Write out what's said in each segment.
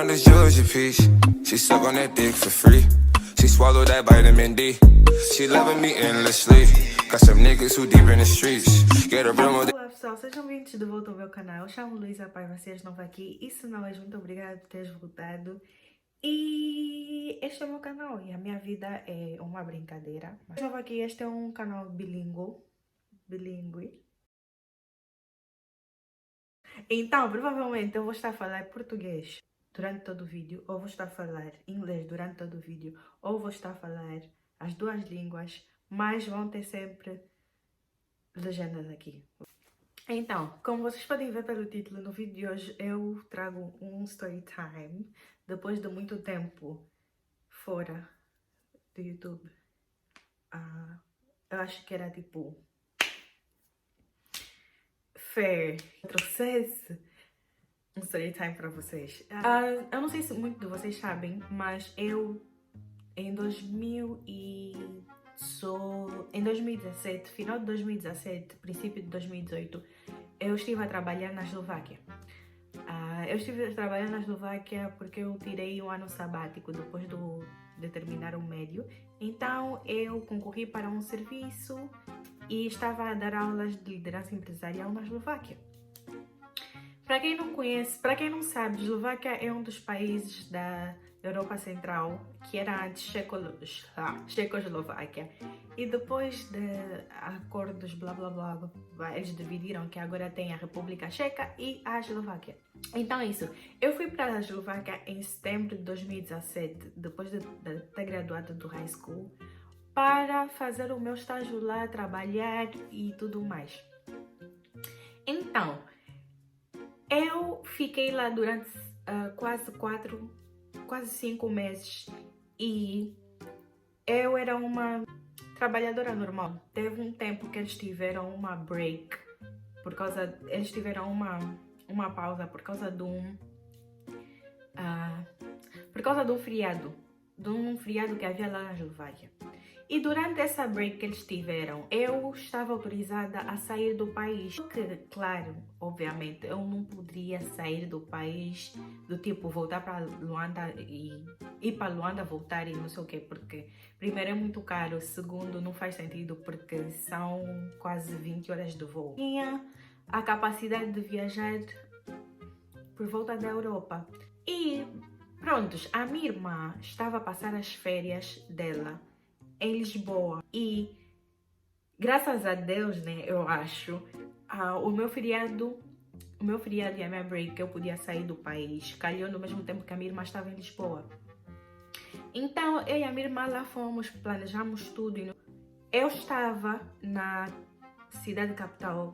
on this Georgia peach. She suck on that dick for free. She swallowed that vitamin D. She loving me endlessly. Got some niggas who deep in the streets. Get a real. Olá pessoal, sejam bem-vindos de volta ao meu canal. Eu chamo Luísa Paiva, se és novo aqui. E se não és, muito obrigada por teres voltado. E este é o meu canal e a minha vida é uma brincadeira. Mas novo aqui, este é um canal bilíngue. Então, provavelmente eu vou estar a falar português durante todo o vídeo, ou vou estar a falar inglês durante todo o vídeo, ou vou estar a falar as duas línguas, mas vão ter sempre legendas aqui. Então, como vocês podem ver pelo título, no vídeo de hoje eu trago um story time depois de muito tempo fora do YouTube. Eu acho que era tipo fair. Eu trouxesse um story time para vocês. Eu não sei se muitos de vocês sabem, mas eu em 2017, final de 2017, princípio de 2018, eu estive a trabalhar na Eslováquia. Eu estive a trabalhar na Eslováquia porque eu tirei um ano sabático depois de terminar o médio. Então eu concorri para um serviço e estava a dar aulas de liderança empresarial na Eslováquia. Para quem não conhece, para quem não sabe, Eslováquia é um dos países da Europa Central, que era antes Checoslováquia. E depois de acordos blá blá blá, eles dividiram que agora tem a República Checa e a Eslováquia. Então é isso. Eu fui para a Eslováquia em setembro de 2017, depois de ter graduado do high school, para fazer o meu estágio lá, trabalhar e tudo mais. Então, eu fiquei lá durante quase 5 meses e eu era uma trabalhadora normal. Teve um tempo que eles tiveram uma break, eles tiveram uma pausa por causa de um feriado que havia lá na Eslováquia. E durante essa break que eles tiveram, eu estava autorizada a sair do país. Porque, claro, obviamente, eu não poderia sair do país do tipo voltar para Luanda e ir para Luanda, voltar e não sei o quê. Porque, primeiro, é muito caro. Segundo, não faz sentido porque são quase 20 horas de voo. Tinha a capacidade de viajar por volta da Europa. E, prontos, a minha irmã estava a passar as férias dela em Lisboa e graças a Deus, né, eu acho, o meu feriado e a minha break eu podia sair do país, calhou no mesmo tempo que a minha irmã estava em Lisboa. Então eu e a minha irmã lá fomos, planejamos tudo. Eu estava na cidade capital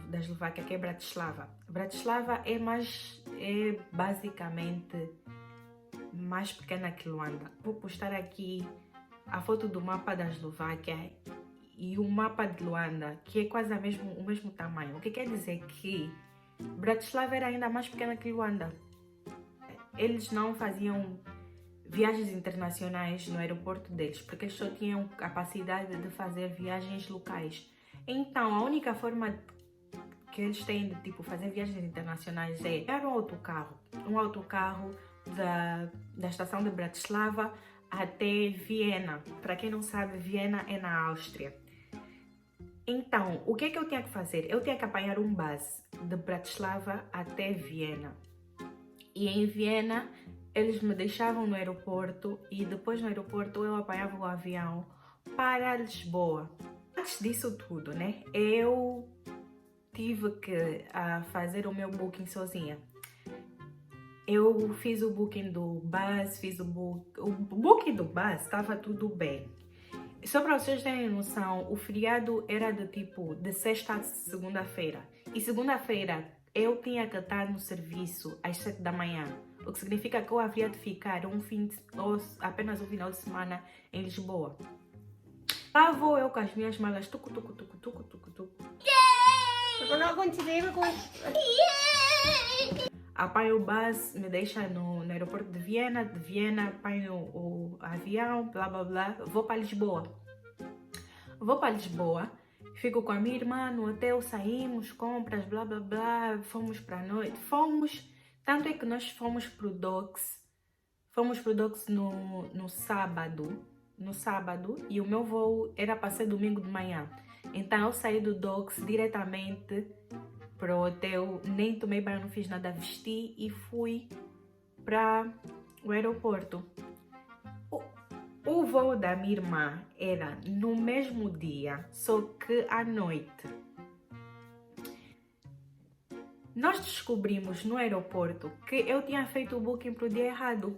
da Eslováquia, que é Bratislava. Bratislava é basicamente mais pequena que Luanda. Vou postar aqui a foto do mapa da Eslováquia e o mapa de Luanda, que é quase o mesmo tamanho. O que quer dizer que Bratislava era ainda mais pequena que Luanda. Eles não faziam viagens internacionais no aeroporto deles, porque eles só tinham capacidade de fazer viagens locais. Então, a única forma que eles têm de fazer viagens internacionais é pegar um autocarro da estação de Bratislava até Viena. Para quem não sabe, Viena é na Áustria. Então, o que é que eu tinha que fazer? Eu tinha que apanhar um bus de Bratislava até Viena. E em Viena, eles me deixavam no aeroporto e depois no aeroporto eu apanhava o avião para Lisboa. Antes disso tudo, né? Eu tive que fazer o meu booking sozinha. Eu fiz o booking do bus, o booking do bus, estava tudo bem. Só para vocês terem noção, o feriado era de sexta a segunda-feira. E segunda-feira eu tinha que estar no serviço às 7 da manhã. O que significa que eu havia de ficar apenas um final de semana em Lisboa. Lá vou eu com as minhas malas, tucu. Apanho o bus, me deixa no aeroporto de Viena apanho o avião, blá blá blá, vou para Lisboa, fico com a minha irmã no hotel, saímos, compras, blá blá blá, fomos para a noite, Tanto é que nós fomos pro Docks no sábado, e o meu voo era para ser domingo de manhã. Então eu saí do Docks diretamente para o hotel, nem tomei banho, não fiz nada, vesti e fui para o aeroporto. O voo da minha irmã era no mesmo dia, só que à noite. Nós descobrimos no aeroporto que eu tinha feito o booking para o dia errado.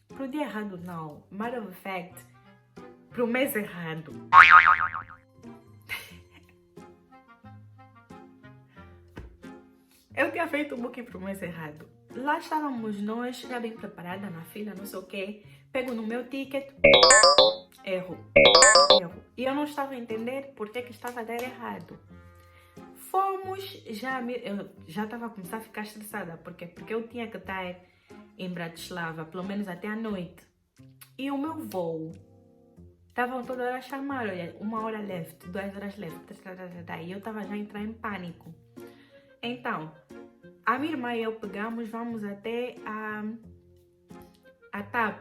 Para o dia errado não, matter of fact, para o mês errado. Eu tinha feito o booking para o mês errado. Lá estávamos nós, já bem preparada na fila, não sei o quê. Pego no meu ticket, erro. E eu não estava a entender porque que estava a dar errado. Fomos, eu já estava a começar a ficar estressada. Porque eu tinha que estar em Bratislava, pelo menos até à noite. E o meu voo, estavam toda hora a chamar, olha, 1 hora left, 2 horas left, e eu estava já a entrar em pânico. Então, a minha irmã e eu pegamos, vamos até a TAP.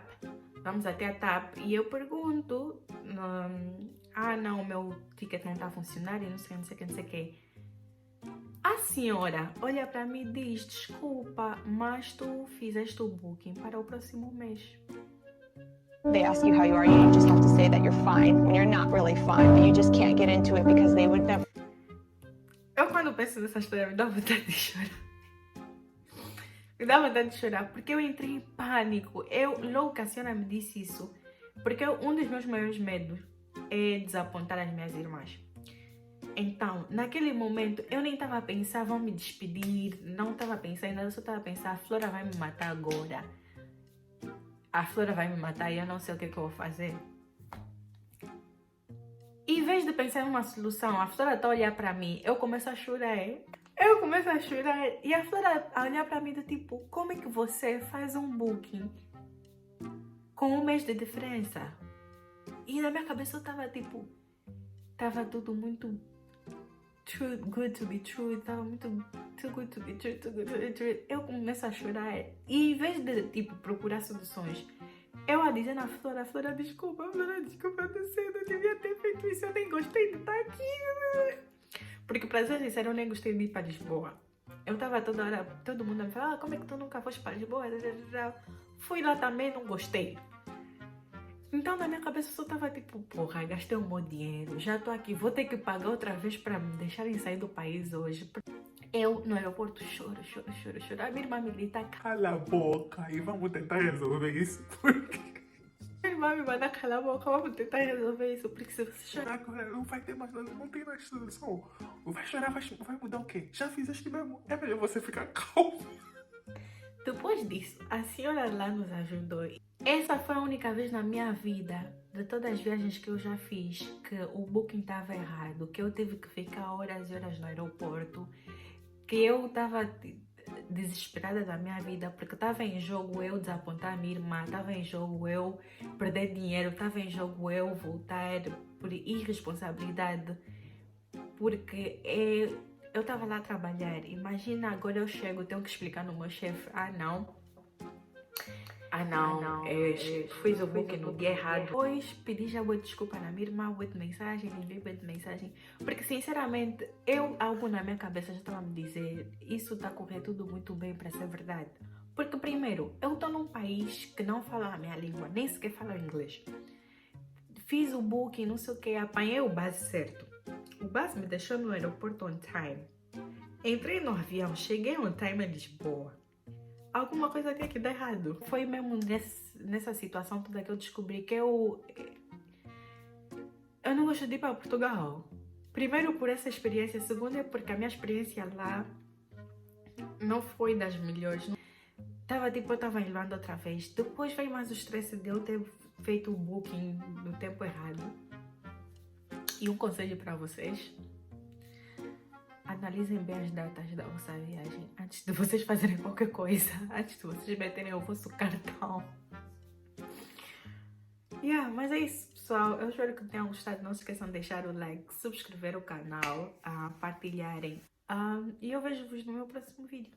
Vamos até a TAP e eu pergunto, não, o meu ticket não está a funcionar e não sei o que. A senhora olha para mim e diz, desculpa, mas tu fizeste o booking para o próximo mês. They ask you how you are, you just have to say that you're fine when you're not really fine, but you just can't get into it because they would never. Eu quando penso nessa história me dá vontade de chorar. Me dá vontade de chorar porque eu entrei em pânico. Logo que a senhora me disse isso, porque um dos meus maiores medos é desapontar as minhas irmãs. Então, naquele momento, eu nem estava a pensar, vão me despedir, não estava a pensar ainda, eu só estava a pensar, a Flora vai me matar agora. A Flora vai me matar e eu não sei o que eu vou fazer. Em vez de pensar em uma solução, a Flora está a olhar para mim, eu começo a chorar. E a Flora a olhar para mim do tipo, como é que você faz um booking com 1 mês de diferença? E na minha cabeça eu estava tipo, estava tudo muito too good to be true, estava muito too good to be true. Eu começo a chorar e em vez de tipo procurar soluções, eu a dizer na Flora, desculpa, eu não sei, eu não devia ter feito isso, eu nem gostei de estar aqui. Porque pra ser sincero, eu nem gostei de ir para Lisboa. Eu tava toda hora, todo mundo me falava, como é que tu nunca foste para Lisboa? Fui lá também, não gostei. Então na minha cabeça eu só tava tipo, porra, gastei um monte de dinheiro, já tô aqui, vou ter que pagar outra vez para me deixarem sair do país hoje. Eu no aeroporto choro. A minha irmã me grita, Cala a boca e vamos tentar resolver isso, porque minha irmã me manda calar a boca, vamos tentar resolver isso, porque se você chorar agora não vai ter mais nada, não tem mais solução. Vai chorar, vai mudar o quê? Já fizeste mesmo, é melhor você ficar calmo. Depois disso, a senhora lá nos ajudou. Essa foi a única vez na minha vida, de todas as viagens que eu já fiz, que o booking estava errado, que eu tive que ficar horas e horas no aeroporto, que eu estava desesperada da minha vida, porque estava em jogo eu desapontar a minha irmã, estava em jogo eu perder dinheiro, estava em jogo eu voltar por irresponsabilidade, porque eu estava lá a trabalhar. Imagina, agora eu chego, tenho que explicar no meu chefe, fiz o booking no dia errado. Depois pedi já boa desculpa na minha irmã, boa mensagem, enviei boa mensagem, porque sinceramente, algo na minha cabeça já estava a me dizer, isso está a correr tudo muito bem para ser verdade. Porque primeiro, eu estou num país que não fala a minha língua, nem sequer fala inglês. Fiz o booking, não sei o que, apanhei o bus certo. O bus me deixou no aeroporto on time. Entrei no avião, cheguei on time em Lisboa. Alguma coisa tinha que dar errado. Foi mesmo nessa situação toda que eu descobri que eu não gosto de ir para Portugal. Primeiro por essa experiência, segundo é porque a minha experiência lá não foi das melhores. Eu tava em Luanda outra vez. Depois veio mais o estresse de eu ter feito o booking no tempo errado. E um conselho para vocês: analisem bem as datas da vossa viagem antes de vocês fazerem qualquer coisa, antes de vocês meterem o vosso cartão. Mas é isso, pessoal. Eu espero que tenham gostado. Não se esqueçam de deixar o like, subscrever o canal, partilharem. E eu vejo-vos no meu próximo vídeo.